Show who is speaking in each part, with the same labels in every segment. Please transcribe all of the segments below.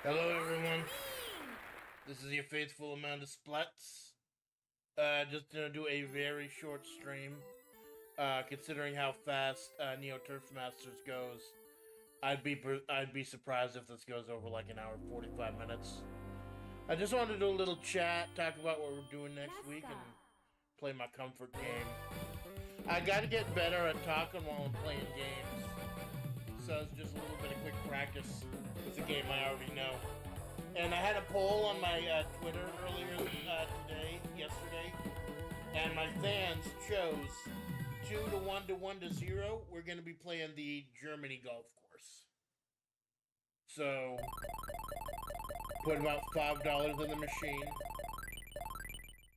Speaker 1: Hello everyone, this is your faithful Amanda Splatts. Just gonna do a very short stream. Considering how fast Neo Turf Masters goes, I'd be surprised if this goes over like an hour 45 minutes. I just wanted to do a little chat, talk about what we're doing next week, and play my comfort game. I gotta get better at talking while I'm playing games. So it's just a little bit of quick practice with a game I already know. And I had a poll on my Twitter earlier yesterday, and my fans chose 2 to 1 to 1 to 0. We're going to be playing the Germany golf course. So, put about $5 in the machine,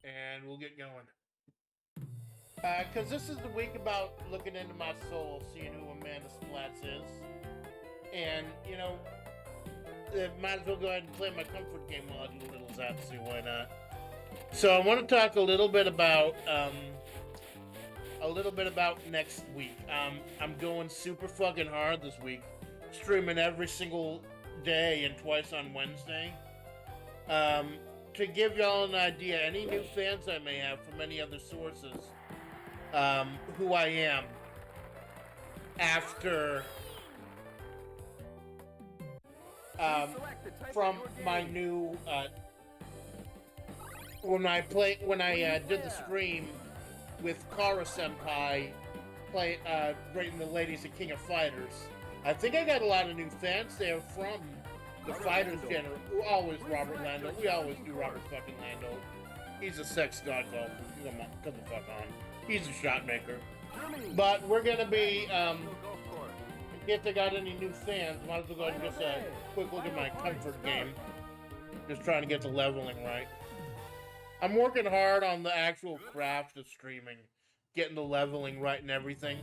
Speaker 1: and we'll get going. Because this is the week about looking into my soul, seeing who Amanda Splatts is. And, you know, might as well go ahead and play my comfort game while I do a little Zapsy, why not? So I want to talk a little bit about next week. I'm going super fucking hard this week, streaming every single day and twice on Wednesday. To give y'all an idea, any new fans I may have from any other sources, who I am after from my new when I did the stream with Kara Senpai rating the ladies of King of Fighters. I think I got a lot of new fans there from the Fighters general. Always Robert Lando. We always do Robert fucking Lando. He's a sex god golfer. Come the fuck on. He's a shot maker. But we're gonna be if they got any new fans, might as well go ahead and just a quick look at my comfort game. Just trying to get the leveling right. I'm working hard on the actual craft of streaming, getting the leveling right and everything.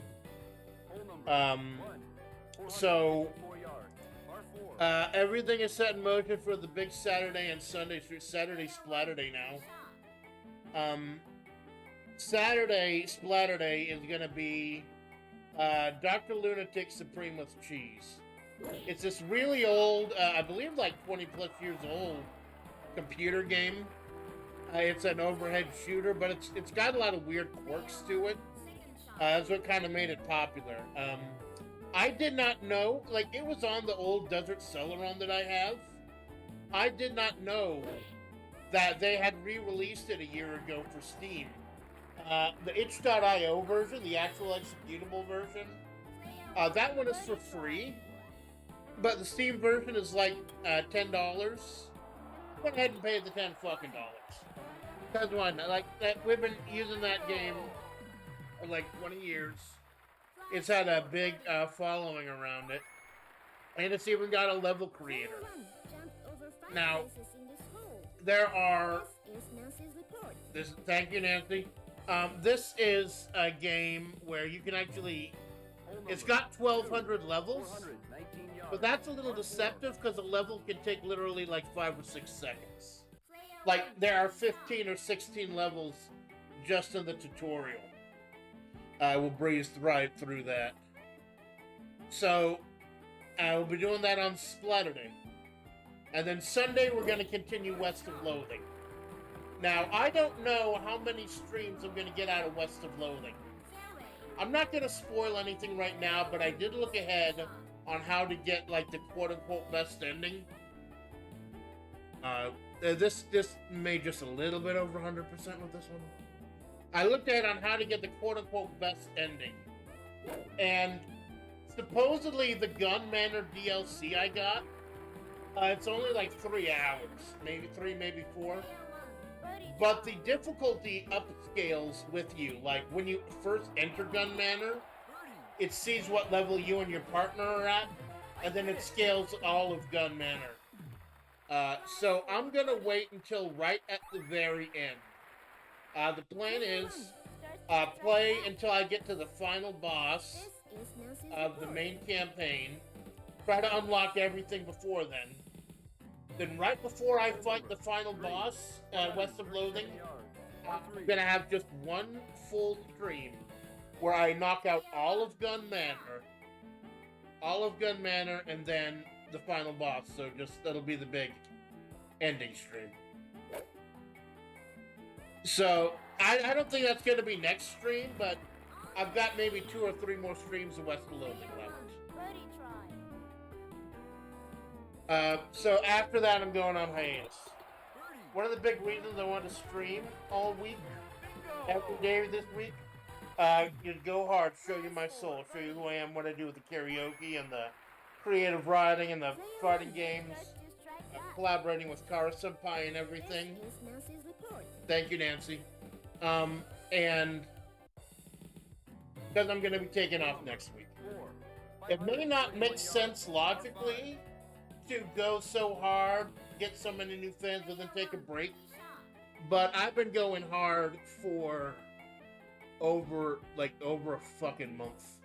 Speaker 1: Everything is set in motion for the big Saturday and Sunday Splatterday now. Saturday Splatterday is gonna be Dr. Lunatic Supreme with Cheese. It's this really old, I believe like 20 plus years old computer game. It's an overhead shooter, but it's got a lot of weird quirks to it. That's what kind of made it popular. I did not know, like it was on the old Desert Celeron that I have. I did not know that they had re-released it a year ago for Steam. The itch.io version, the actual executable version, that one is for free, but the Steam version is like $10. Go ahead and pay the $10 fucking dollars. Because why not? Like that, we've been using that game for like 20 years. It's had a big following around it, and it's even got a level creator. Now, there are. Thank you, Nancy. This is a game where you can actually, it's got 1,200 levels, but that's a little deceptive because a level can take literally like 5 or 6 seconds. Like, there are 15 or 16 levels just in the tutorial. I will breeze right through that. So, I will be doing that on Splatterday. And then Sunday, we're going to continue West of Loathing. Now, I don't know how many streams I'm going to get out of West of Loathing. I'm not going to spoil anything right now, but I did look ahead on how to get, like, the quote-unquote best ending. This made just a little bit over 100% with this one. I looked ahead on how to get the quote-unquote best ending. And supposedly the Gun Manor DLC I got, it's only like 3 hours. Maybe 3, maybe 4. But the difficulty upscales with you. Like, when you first enter Gun Manor, it sees what level you and your partner are at, and then it scales all of Gun Manor. So I'm gonna wait until right at the very end. The plan is, play until I get to the final boss of the main campaign, try to unlock everything before then. Then right before I fight the final boss, West of Loathing, I'm gonna have just one full stream where I knock out all of Gun Manor, and then the final boss. So just that'll be the big ending stream. So I don't think that's gonna be next stream, but I've got maybe 2 or 3 more streams of West Loading left. So after that, I'm going on hiatus. One of the big reasons I want to stream all week, every day this week, is go hard, show you my soul, show you who I am, what I do with the karaoke and the creative writing and the fighting games, collaborating with Kara Senpai and everything. Thank you, Nancy. And because I'm going to be taking off next week. It may not make sense logically to go so hard, get so many new fans, and then take a break. But I've been going hard for over a fucking month.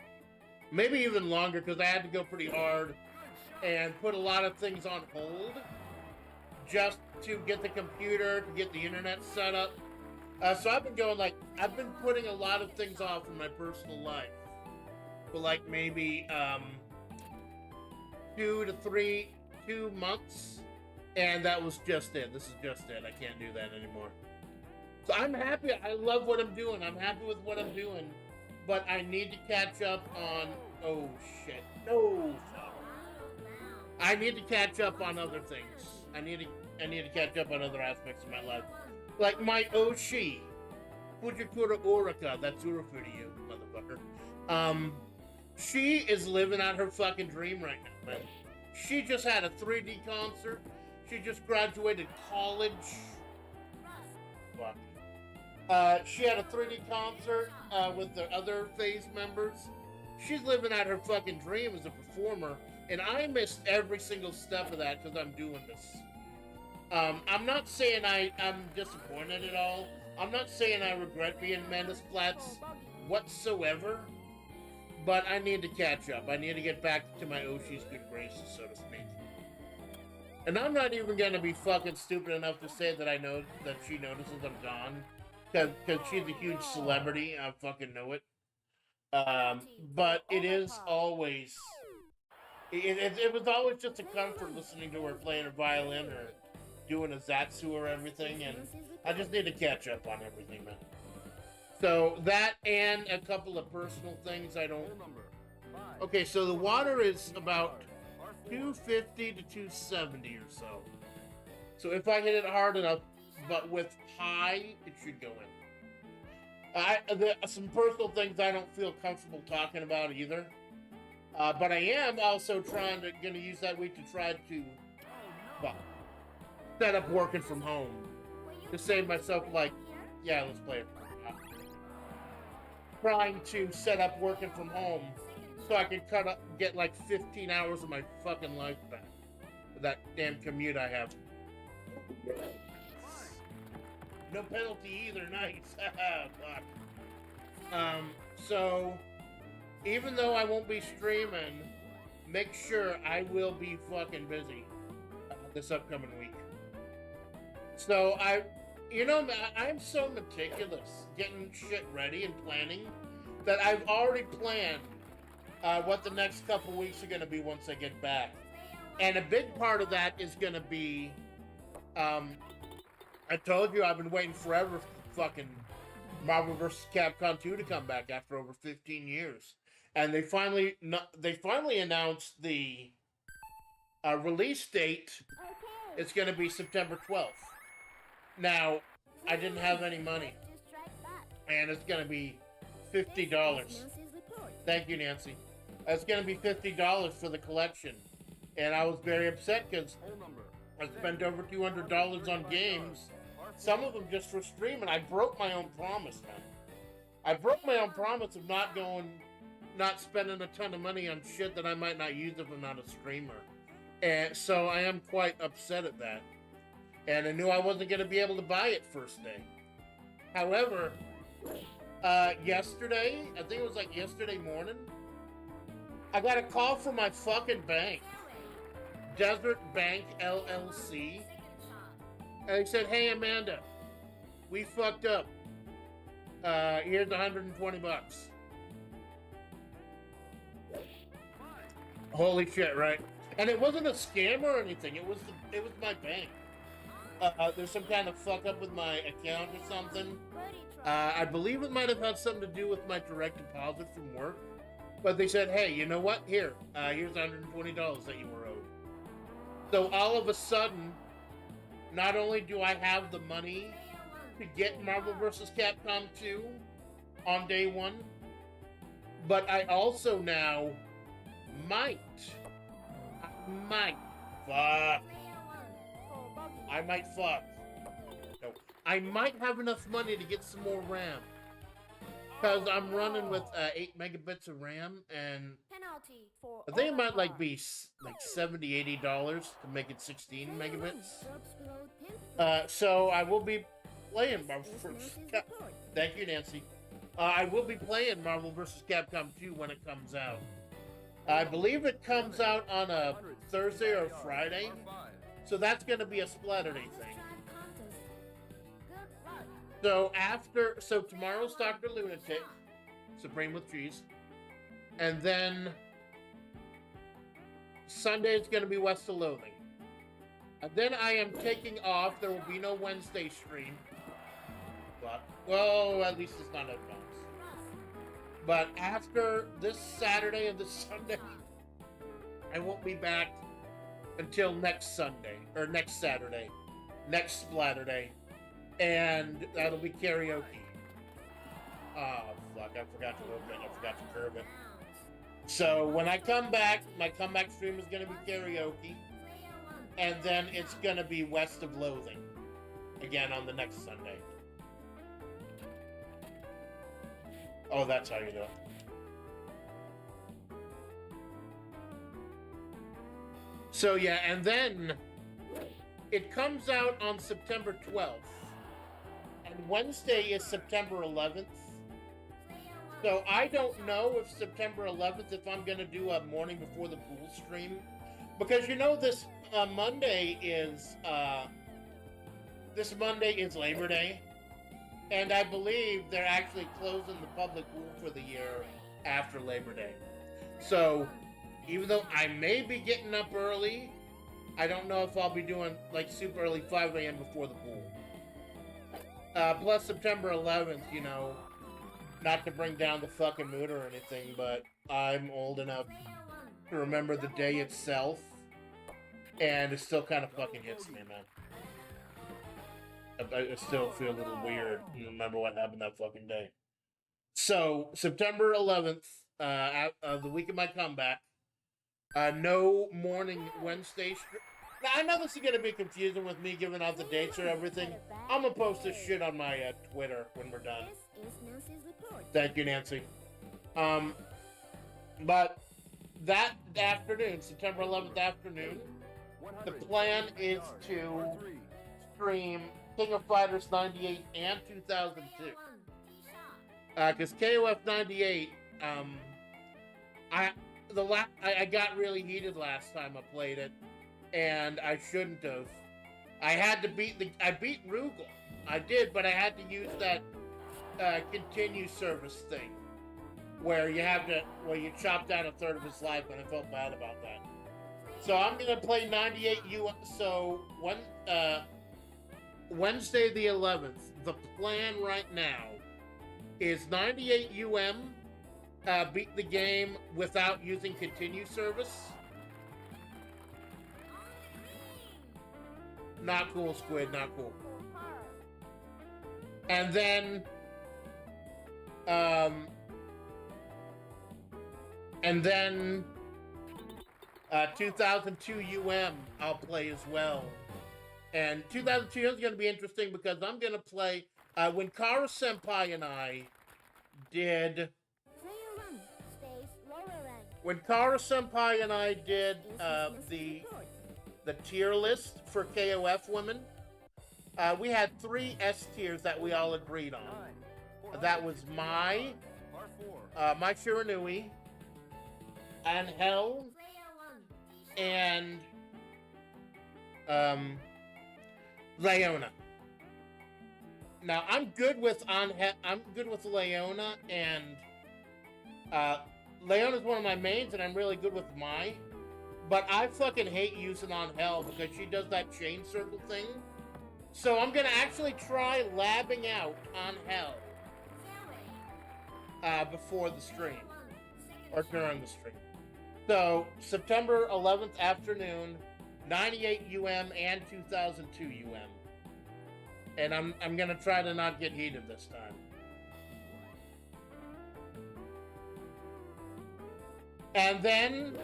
Speaker 1: Maybe even longer, because I had to go pretty hard and put a lot of things on hold just to get the computer, to get the internet set up. So I've been going I've been putting a lot of things off in my personal life for maybe 2 months, and that was just it. This is just it. I can't do that anymore. So I'm happy. I love what I'm doing. I'm happy with what I'm doing, but I need to catch up on. Oh shit! No. I need to catch up on other things. I need to catch up on other aspects of my life. Like my Oshi, Fujikura Orika, that's Urufu to you, motherfucker. She is living out her fucking dream right now, man. She just had a 3D concert. She just graduated college. Fuck. She had a 3D concert with the other phase members. She's living out her fucking dream as a performer, and I missed every single step of that because I'm doing this. I'm not saying I'm disappointed at all. I'm not saying I regret being Amanda Splatts whatsoever, but I need to catch up. I need to get back to my Oshi's good graces, so to speak. And I'm not even going to be fucking stupid enough to say that I know that she notices I'm gone, because she's a huge celebrity. I fucking know it. But it is always... It was always just a comfort listening to her playing her violin or doing a zatsu or everything, and I just need to catch up on everything, man. So that and a couple of personal things I don't... Okay, so the water is about 250 to 270 or so. So if I hit it hard enough, but with high, it should go in. Some personal things I don't feel comfortable talking about either. But I am also going to use that week to try to set up working from home. To save myself, yeah, let's play it. Trying to set up working from home so I can get 15 hours of my fucking life back. With that damn commute I have. No penalty either, nice. Fuck. So, even though I won't be streaming, make sure I will be fucking busy this upcoming week. So I'm so meticulous getting shit ready and planning that I've already planned what the next couple weeks are going to be once I get back. And a big part of that is going to be, I told you I've been waiting forever for fucking Marvel vs. Capcom 2 to come back after over 15 years. And they finally announced the release date. It's going to be September 12th. Now, I didn't have any money, and it's going to be $50. Thank you, Nancy. It's going to be $50 for the collection, and I was very upset because I spent over $200 on games, some of them just for streaming. I broke my own promise, man. I broke my own promise of not spending a ton of money on shit that I might not use if I'm not a streamer, and so I am quite upset at that. And I knew I wasn't going to be able to buy it first day. However, yesterday, I think it was yesterday morning, I got a call from my fucking bank, Desert Bank LLC, and they said, "Hey Amanda, we fucked up. Here's $120." Holy shit, right? And it wasn't a scam or anything. It was my bank. There's some kind of fuck up with my account or something. I believe it might have had something to do with my direct deposit from work. But they said, hey, you know what? Here's $120 that you were owed. So all of a sudden, not only do I have the money to get Marvel vs. Capcom 2 on day one, but I also now might have enough money to get some more RAM. Because I'm running with 8 megabits of RAM, and I think it might be like $70, $80 to make it 16 megabits. So I will be playing Marvel vs. Capcom. Thank you, Nancy. I will be playing Marvel vs. Capcom 2 when it comes out. I believe it comes out on a Thursday or Friday, so that's going to be a Splatterday thing. So tomorrow's Dr. Lunatic, Supreme with Cheese, and then Sunday is going to be West of Loathing. And then I am taking off. There will be no Wednesday stream. But, well, at least it's not advanced. But after this Saturday and this Sunday, I won't be back until next Sunday, or next Saturday, next Splatterday. And that'll be karaoke. Oh, fuck, I forgot to open it. I forgot to curve it. So when I come back, my comeback stream is going to be karaoke. And then it's going to be West of Loathing. Again on the next Sunday. Oh, that's how you do it. So yeah, and then it comes out on September 12th. And Wednesday is September 11th. So I don't know if September 11th, if I'm going to do a morning before the pool stream. Because you know this Monday is Labor Day. And I believe they're actually closing the public pool for the year after Labor Day. So even though I may be getting up early, I don't know if I'll be doing like super early 5 a.m. before the pool. Plus September 11th, you know, not to bring down the fucking mood or anything, but I'm old enough to remember the day itself, and it still kind of fucking hits me, man. I still feel a little weird to remember what happened that fucking day. So, September 11th, the week of my comeback, no morning Wednesday. Now, I know this is going to be confusing with me giving out the dates or everything. I'm going to post this shit on my Twitter when we're done. Thank you, Nancy. But that afternoon, September 11th afternoon, the plan is to stream King of Fighters 98 and 2002. Because KOF 98, I got really heated last time I played it, and I shouldn't have. I beat Rugal. I did, but I had to use that continue service thing where you chop down a third of his life, and I felt bad about that. So I'm gonna play 98 So Wednesday the 11th. The plan right now is 98 beat the game without using continue service. Not cool, Squid, not cool. And then 2002 I'll play as well. And 2002 is going to be interesting because I'm going to play when Kara Senpai and I did the tier list for KOF women. We had 3 S tiers that we all agreed on. That was Mai Shiranui, Angel, and Leona. Now I'm good with Leona, and Leona's one of my mains, and I'm really good with Mai. But I fucking hate using on Hell because she does that chain circle thing. So I'm gonna actually try labbing out on Hell before the stream or during the stream. So September 11th afternoon, 98 UM and 2002 UM, and I'm gonna try to not get heated this time. And then,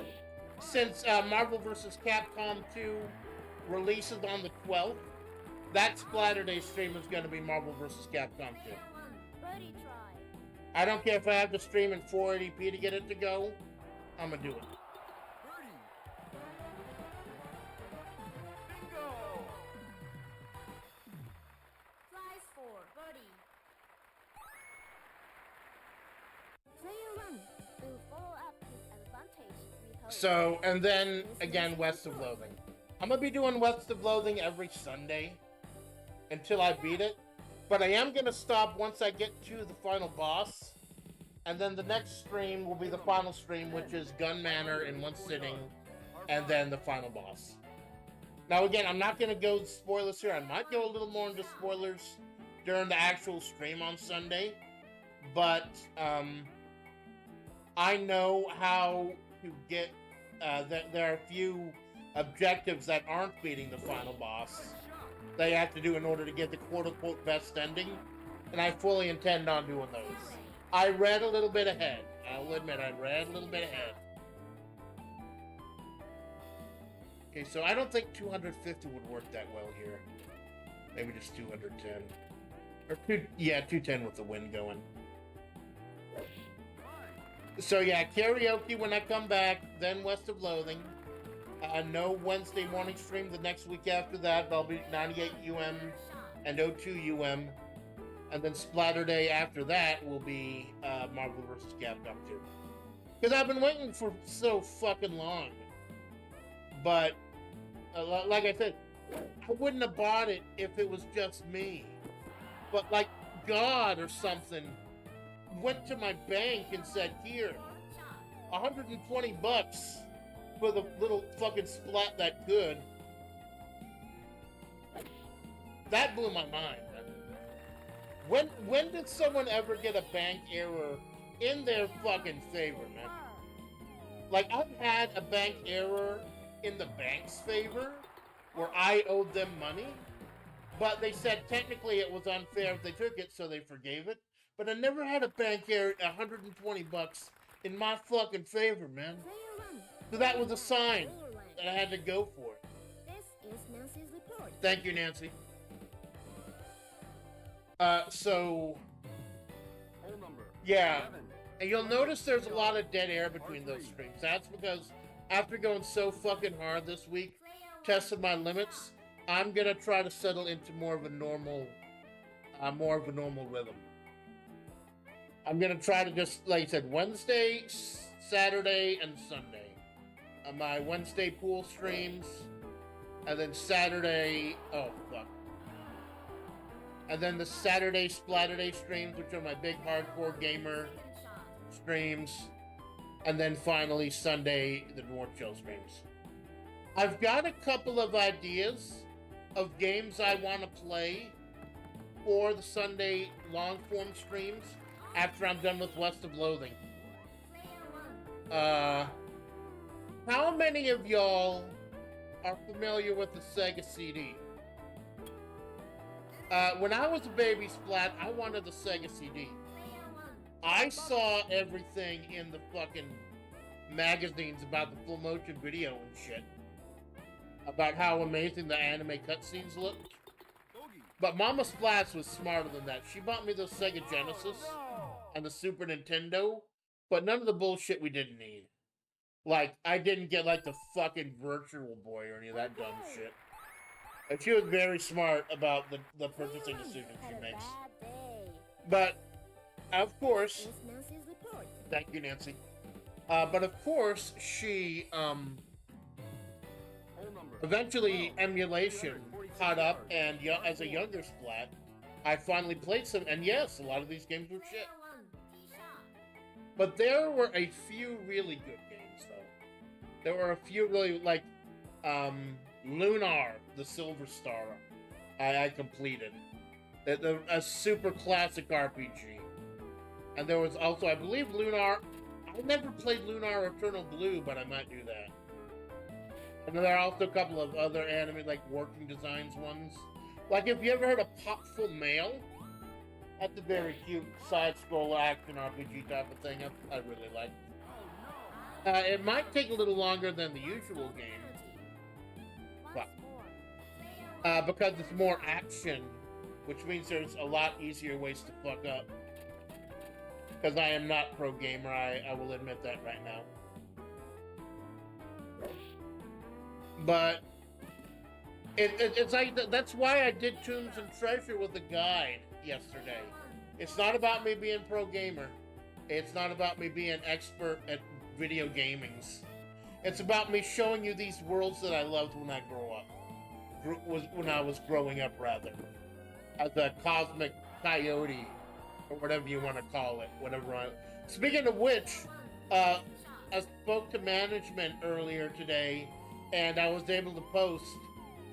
Speaker 1: since Marvel vs. Capcom 2 releases on the 12th, that Splatterday stream is going to be Marvel vs. Capcom 2. I don't care if I have to stream in 480p to get it to go. I'm going to do it. So, and then, again, West of Loathing. I'm going to be doing West of Loathing every Sunday until I beat it. But I am going to stop once I get to the final boss. And then the next stream will be the final stream, which is Gun Manor in one sitting. And then the final boss. Now, again, I'm not going to go spoilers here. I might go a little more into spoilers during the actual stream on Sunday. But, I know how to get... there are a few objectives that aren't beating the final boss they have to do in order to get the quote-unquote best ending, and I fully intend on doing those. I read a little bit ahead. I'll admit, I read a little bit ahead. Okay, so I don't think 250 would work that well here. Maybe just 210. Or 210 with the wind going. So yeah, karaoke when I come back, then West of Loathing. No Wednesday morning stream the next week after that. I'll be 98 UM and 02 UM. And then Splatter Day after that will be Marvel vs. Capcom 2. Because I've been waiting for so fucking long. But, like I said, I wouldn't have bought it if it was just me. But like God or something went to my bank and said, here, 120 bucks for the little fucking splat that could. That blew my mind. When did someone ever get a bank error in their fucking favor, man? Like, I've had a bank error in the bank's favor where I owed them money, but they said technically it was unfair if they took it, so they forgave it. But I never had a bank error, 120 bucks in my fucking favor, man. So that was a sign that I had to go for it.
Speaker 2: This is Nancy's report.
Speaker 1: Thank you, Nancy. So, yeah, and you'll notice there's a lot of dead air between those streams. That's because after going so fucking hard this week, tested my limits, I'm gonna try to settle into more of a normal rhythm. I'm gonna try to just, like I said, Wednesday, Saturday, and Sunday. My Wednesday pool streams, and then Saturday, and then the Saturday Splatterday streams, which are my big hardcore gamer streams, and then finally Sunday, the North Chill streams. I've got a couple of ideas of games I want to play for the Sunday long-form streams after I'm done with West of Loathing. How many of y'all are familiar with the Sega CD? When I was a baby Splat, I wanted the Sega CD. I saw everything in the fucking magazines about the full motion video and shit. About how amazing the anime cutscenes looked. But Mama Splatts was smarter than that. She bought me the Sega Genesis and the Super Nintendo, but none of the bullshit we didn't need. Like, I didn't get, like, the fucking Virtual Boy or any of that dumb shit. And she was very smart about the purchasing decisions she makes. But, of course... Thank you, Nancy. But, of course, she, eventually, emulation caught up, and as a younger Splat, I finally played some, and yes, a lot of these games were shit. But there were a few really good games, though. There were a few really like Lunar, the Silver Star. I completed. A super classic RPG. And there was also, I believe, Lunar. I never played Lunar Eternal Blue, but I might do that. And then there are also a couple of other anime, like working designs ones. Like, if you ever heard of Popful Mail, that's a very cute side-scroll action RPG type of thing. I really like. It might take a little longer than the usual game, but because it's more action, which means there's a lot easier ways to fuck up. Because I am not pro gamer, I will admit that right now. But it's like that's why I did Tombs and Treasure with a guide yesterday. It's not about me being pro gamer. It's not about me being expert at video gamings. It's about me showing you these worlds that I loved when I when I was growing up, rather, as a cosmic coyote or whatever you want to call it. Speaking of which, I spoke to management earlier today, and I was able to post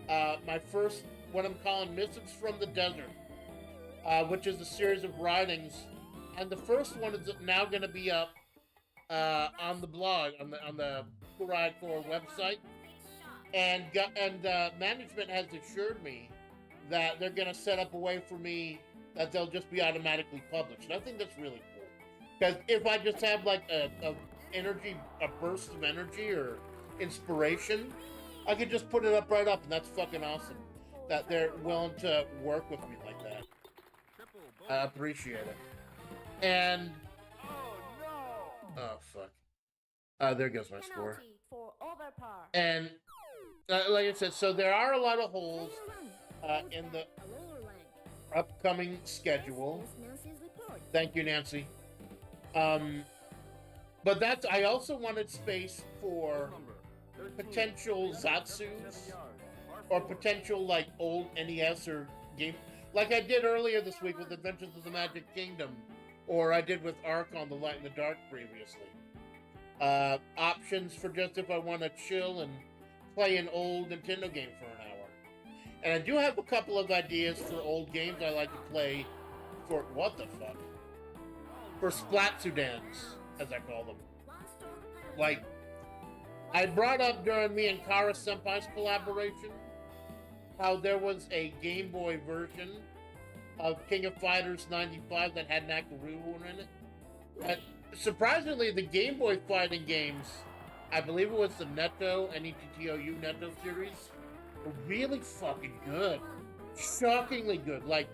Speaker 1: my first, what I'm calling Missives from the Desert, which is a series of writings, and the first one is now going to be up on the blog, on the Ride 4 website, and management has assured me that they're going to set up a way for me that they'll just be automatically published. And I think that's really cool, because if I just have like a burst of energy or inspiration, I could just put it up right up, and that's fucking awesome that they're willing to work with me like that. I appreciate it. And oh fuck, there goes my score. And like I said, so there are a lot of holes in the upcoming schedule. Thank you, Nancy. But I also wanted space for potential Zatsus or potential like old NES or game, like I did earlier this week with Adventures of the Magic Kingdom, or I did with Ark on the Light in the Dark previously. Options for just if I want to chill and play an old Nintendo game for an hour. And I do have a couple of ideas for old games I like to play for, what the fuck? For Splatsudans, as I call them. Like, I brought up during me and Kara Senpai's collaboration how there was a Game Boy version of King of Fighters 95 that had Nakaru in it. But surprisingly, the Game Boy fighting games, I believe it was the Netto, NETTOU Netto series, were really fucking good. Shockingly good. Like,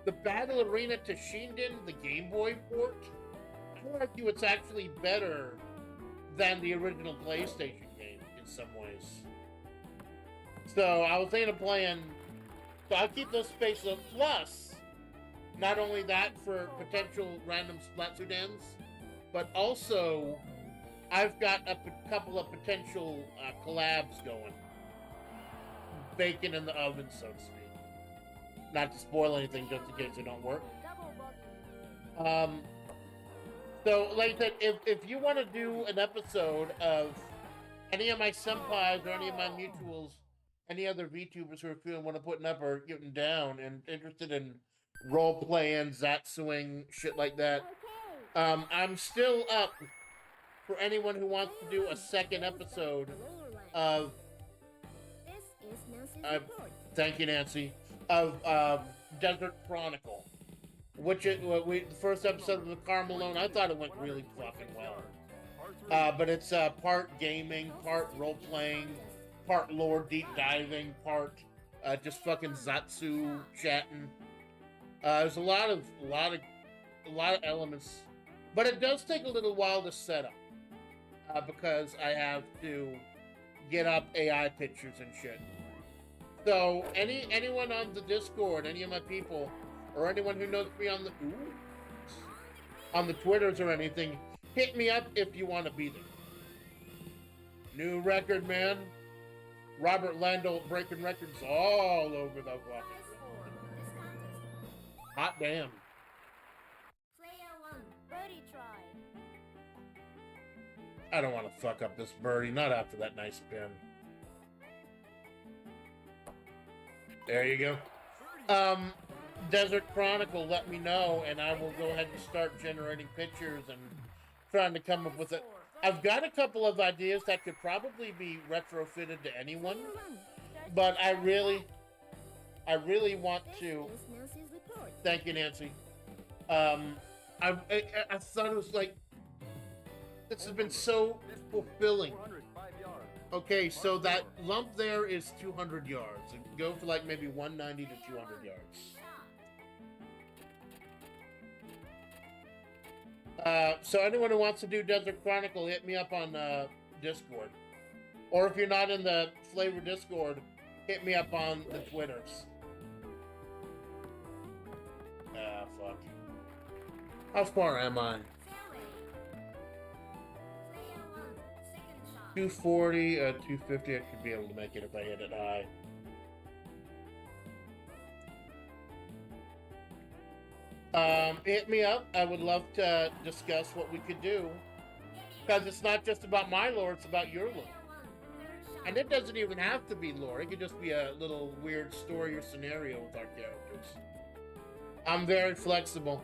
Speaker 1: the Battle Arena to Shinden, the Game Boy port, I would argue it's actually better than the original PlayStation game in some ways. So I was thinking of playing, so I'll keep those spaces up. Plus, not only that for potential random Splatsudans, but also I've got a couple of potential collabs going. Baking in the oven, so to speak. Not to spoil anything, just in case they don't work. So, like I said, if you want to do an episode of any of my senpais or any of my mutuals, any other VTubers who are feeling want to put up or getting down and interested in role-playing, Zatsuing, shit like that, I'm still up for anyone who wants to do a second episode of thank you, Nancy, of Desert Chronicle, which the first episode of the Carmelone, I thought it went really fucking well. But it's part gaming, part role playing, part lore deep diving, part just fucking Zatsu chatting. There's a lot of elements, but it does take a little while to set up because I have to get up AI pictures and shit. So anyone on the Discord, any of my people, or anyone who knows me on the Twitters or anything, hit me up if you want to be there. New record, man. Robert Landau breaking records all over the fucking world. Hot damn. I don't want to fuck up this birdie, not after that nice pin. There you go. Desert Chronicle, let me know, and I will go ahead and start generating pictures and trying to come up with it. I've got a couple of ideas that could probably be retrofitted to anyone, but I really want to. Thank you, Nancy. I thought it was like, this has been so fulfilling. Okay, so that lump there is 200 yards. Go for like maybe 190 to 200 yards. So anyone who wants to do Desert Chronicle, hit me up on Discord. Or if you're not in the FlaVR Discord, hit me up on the Twitters. Fuck. How far am I? 240, 250, I could be able to make it if I hit it high. Hit me up. I would love to discuss what we could do. Because it's not just about my lore, it's about your lore. And it doesn't even have to be lore. It could just be a little weird story or scenario with our characters. I'm very flexible.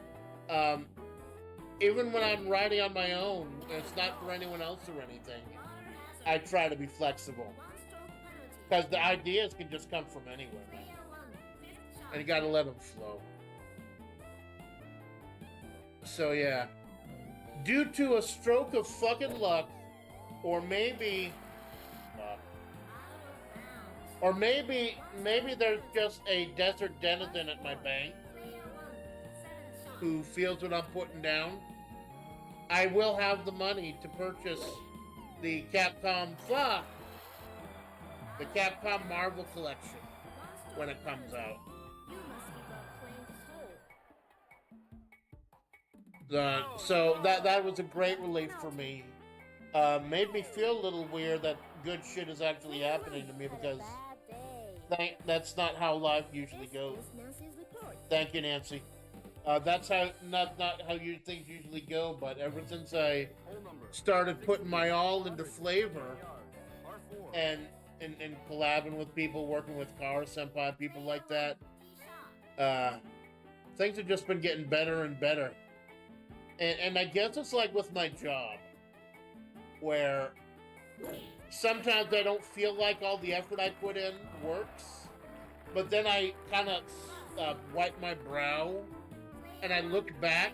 Speaker 1: Even when I'm writing on my own, it's not for anyone else or anything, I try to be flexible. Because the ideas can just come from anywhere, man. And you gotta let them flow. So yeah. Due to a stroke of fucking luck, or maybe there's just a desert denizen at my bank who feels what I'm putting down, I will have the money to purchase the Capcom Marvel collection when it comes out. So that was a great relief for me. Made me feel a little weird that good shit is actually happening to me, because that's not how life usually goes. Thank you, Nancy. That's how not how things usually go, but ever since I started putting my all into FlaVR and collabing with people, working with Kara Senpai, people like that, things have just been getting better and better. And I guess it's like with my job, where sometimes I don't feel like all the effort I put in works, but then I kind of wipe my brow and I look back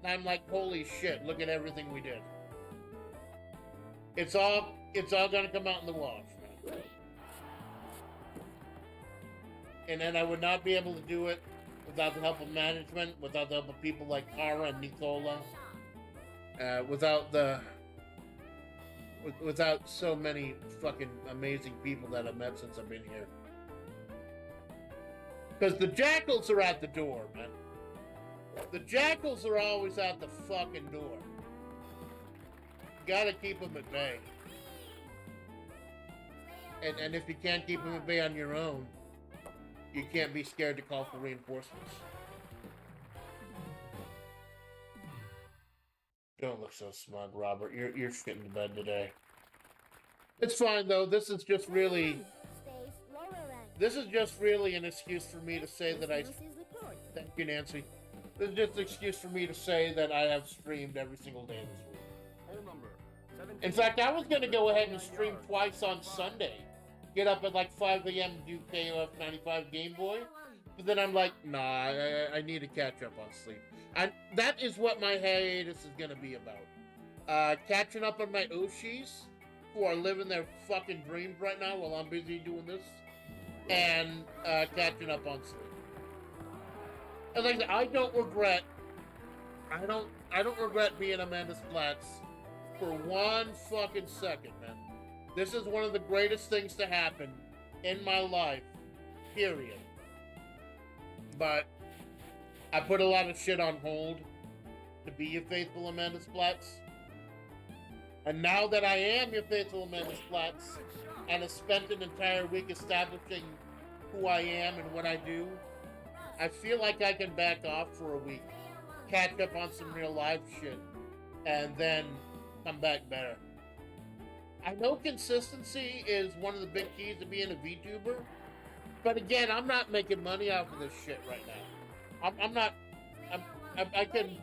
Speaker 1: and I'm like, holy shit, look at everything we did. It's all gonna come out in the wash, man. And then I would not be able to do it without the help of management, without the help of people like Kara and Nicola, without so many fucking amazing people that I've met since I've been here. Because the jackals are at the door, man. The jackals are always at the fucking door. Gotta keep them at bay. And if you can't keep them at bay on your own, you can't be scared to call for reinforcements. Don't look so smug, Robert. You're getting to bed today. It's fine though. This is just really an excuse for me to say that I. Thank you, Nancy. This is just an excuse for me to say that I have streamed every single day this week. In fact, I was going to go ahead and stream twice on Sunday. Get up at like 5 a.m. to do KOF 95 Game Boy. But then I'm like, nah, I need to catch up on sleep. And that is what my hiatus is going to be about. Catching up on my oshis, who are living their fucking dreams right now while I'm busy doing this. And catching up on sleep. And like I don't regret being Amanda Splatts for one fucking second, man. This is one of the greatest things to happen in my life, period. But I put a lot of shit on hold to be your faithful Amanda Splatts. And now that I am your faithful Amanda Splatts and have spent an entire week establishing who I am and what I do, I feel like I can back off for a week, catch up on some real life shit, and then come back better. I know consistency is one of the big keys to being a VTuber, but again, I'm not making money off of this shit right now. I'm not. I'm, I can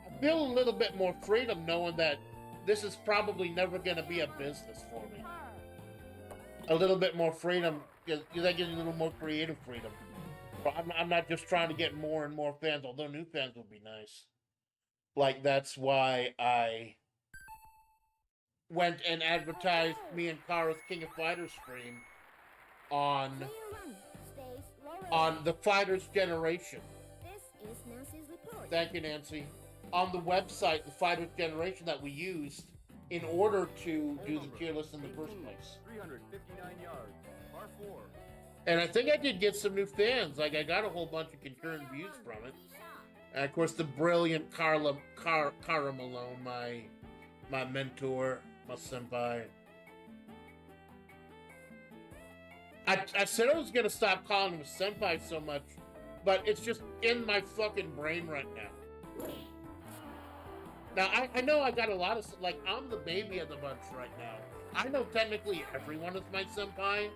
Speaker 1: I feel a little bit more freedom knowing that this is probably never going to be a business for me. A little bit more freedom, because that gives you a little more creative freedom. But I'm not just trying to get more and more fans, although new fans would be nice. Like, that's why I went and advertised me and Kara's King of Fighters stream on the Fighters Generation.
Speaker 2: This is Nancy's report.
Speaker 1: Thank you, Nancy. On the website, the Fighters Generation that we used in order to do the tier list in the first place.
Speaker 3: 359 yards, par 4.
Speaker 1: And I think I did get some new fans. Like, I got a whole bunch of concurrent views from it. And of course, the brilliant Cara Malone, my mentor, my senpai. I said I was gonna stop calling him a senpai so much, but it's just in my fucking brain right now. Now, I know I got a lot of, like, I'm the baby of the bunch right now. I know technically everyone is my senpai,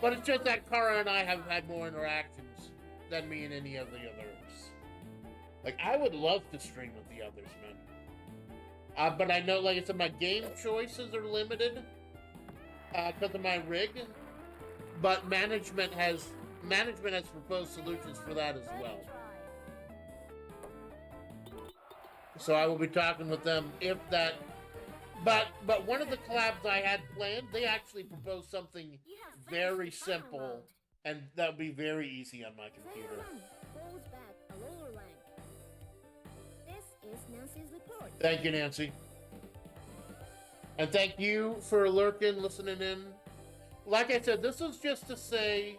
Speaker 1: but it's just that Kara and I have had more interactions than me and any of the others. Like, I would love to stream with the others, man. But I know, like I said, my game choices are limited because of my rig. But management has proposed solutions for that as well. So I will be talking with them if that. But one of the collabs I had planned, they actually proposed something very simple, and that would be very easy on my computer. Thank you, Nancy. And thank you for lurking, listening in. Like I said, this was just to say,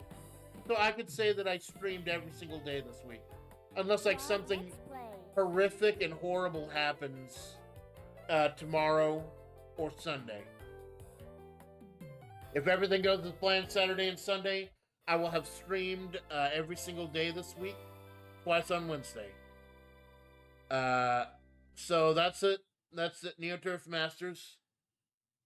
Speaker 1: so I could say that I streamed every single day this week. Unless, like, something horrific and horrible happens tomorrow or Sunday. If everything goes as planned Saturday and Sunday, I will have streamed every single day this week, twice on Wednesday. So that's it. That's it. NeoTurf Masters.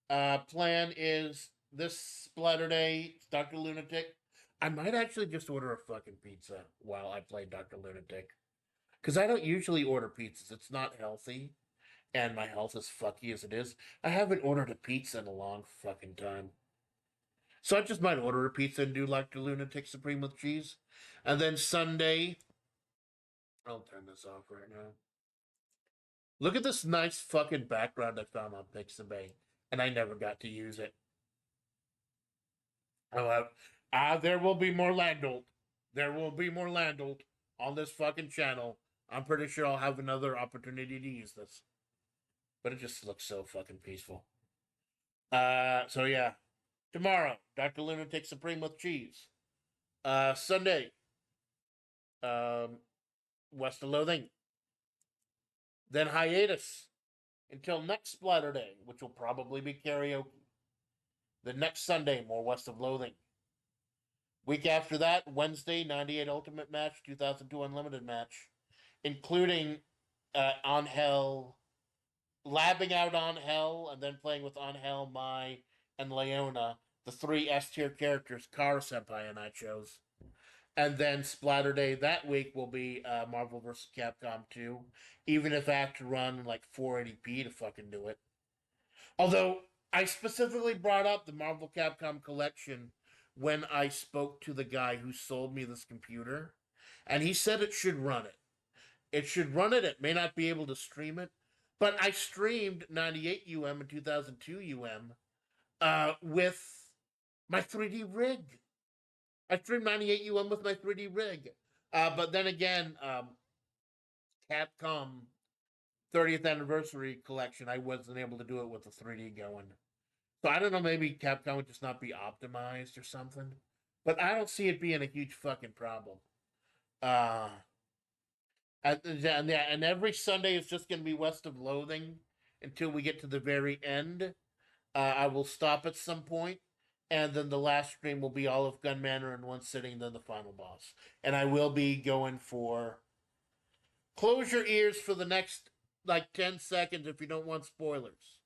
Speaker 1: Plan is this Splatterday, Dr. Lunatic. I might actually just order a fucking pizza while I play Dr. Lunatic. Because I don't usually order pizzas. It's not healthy. And my health is fucky as it is. I haven't ordered a pizza in a long fucking time. So I just might order a pizza and do Dr. Lunatic Supreme with cheese. And then Sunday, I'll turn this off right now. Look at this nice fucking background I found on Pixabay. And I never got to use it. There will be more Landolt. There will be more Landolt on this fucking channel. I'm pretty sure I'll have another opportunity to use this. But it just looks so fucking peaceful. So yeah. Tomorrow, Dr. Lunatic Supreme with cheese. Sunday, West of Loathing. Then hiatus until next Splatterday, which will probably be karaoke. The next Sunday, more West of Loathing. Week after that, Wednesday, 98 Ultimate Match, 2002 Unlimited Match, including On Hell, labbing out On Hell, and then playing with On Hell, Mai, and Leona, the three S-tier characters Kara Senpai and I chose. And then Splatterday that week will be Marvel vs. Capcom 2, even if I have to run like 480p to fucking do it. Although, I specifically brought up the Marvel Capcom collection when I spoke to the guy who sold me this computer, and he said it should run it. It should run it. It may not be able to stream it, but I streamed 98 UM and 2002 UM with my 3D rig. I streamed 98 UM with my 3D rig. But then again, Capcom 30th Anniversary Collection, I wasn't able to do it with the 3D going. So I don't know, maybe Capcom would just not be optimized or something. But I don't see it being a huge fucking problem. And every Sunday is just going to be West of Loathing until we get to the very end. I will stop at some point, and then the last stream will be all of Gun Manor in one sitting, then the final boss. And I will be going for... Close your ears for the next, like, 10 seconds if you don't want spoilers.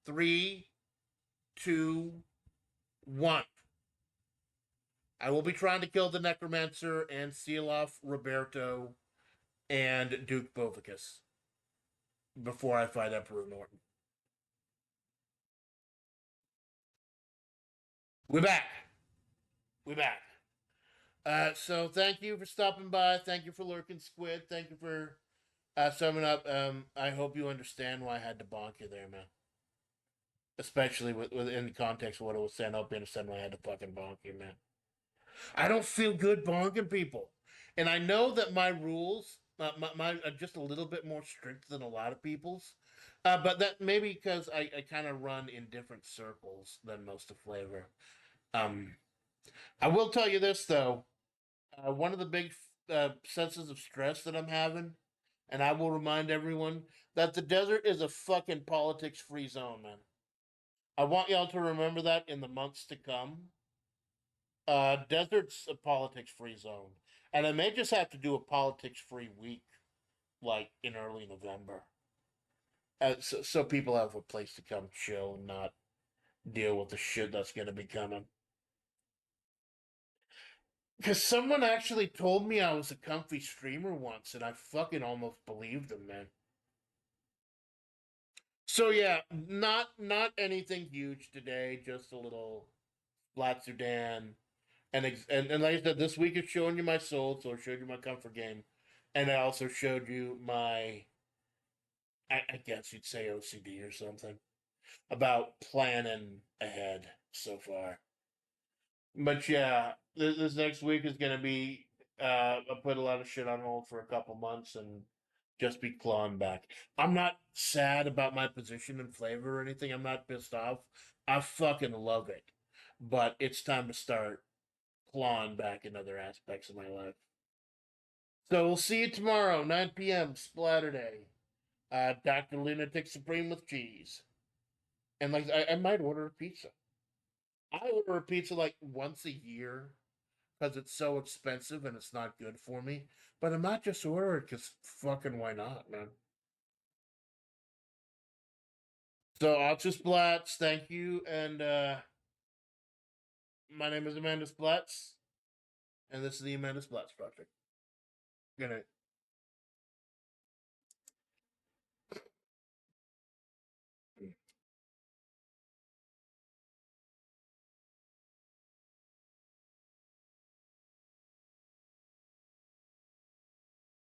Speaker 1: 3, 2, 1. I will be trying to kill the Necromancer and seal off Roberto and Duke Bovicus before I fight Emperor Norton. We're back. We're back. So thank you for stopping by. Thank you for lurking, Squid. Thank you for summing up. I hope you understand why I had to bonk you there, man. Especially in the context of what I was saying. I hope you understand why I had to fucking bonk you, man. I don't feel good bonking people. And I know that my rules my are just a little bit more strict than a lot of people's. But that maybe because I kind of run in different circles than most of FlaVR. I will tell you this, though. One of the big senses of stress that I'm having, and I will remind everyone, that the desert is a fucking politics-free zone, man. I want y'all to remember that in the months to come. Desert's a politics-free zone. And I may just have to do a politics-free week, like in early November. So people have a place to come chill and not deal with the shit that's going to be coming. Because someone actually told me I was a comfy streamer once, and I fucking almost believed them, man. So yeah, not anything huge today, just a little Splatts Dan. And like I said, this week is showing you my soul, so I showed you my comfort game. And I also showed you my, I guess you'd say OCD or something, about planning ahead so far. But yeah, this next week is going to be, I'll put a lot of shit on hold for a couple months and just be clawing back. I'm not sad about my position in FlaVR or anything. I'm not pissed off. I fucking love it. But it's time to start clawing back in other aspects of my life. So we'll see you tomorrow, 9 p.m. Splatter Day. Dr. Lunatic Supreme with cheese. And like I might order a pizza. I order a pizza like once a year because it's so expensive and it's not good for me. But I might just order it because fucking why not, man? So Amanda Splatts, thank you. And my name is Amanda Splatts. And this is the Amanda Splatts Project. Good night.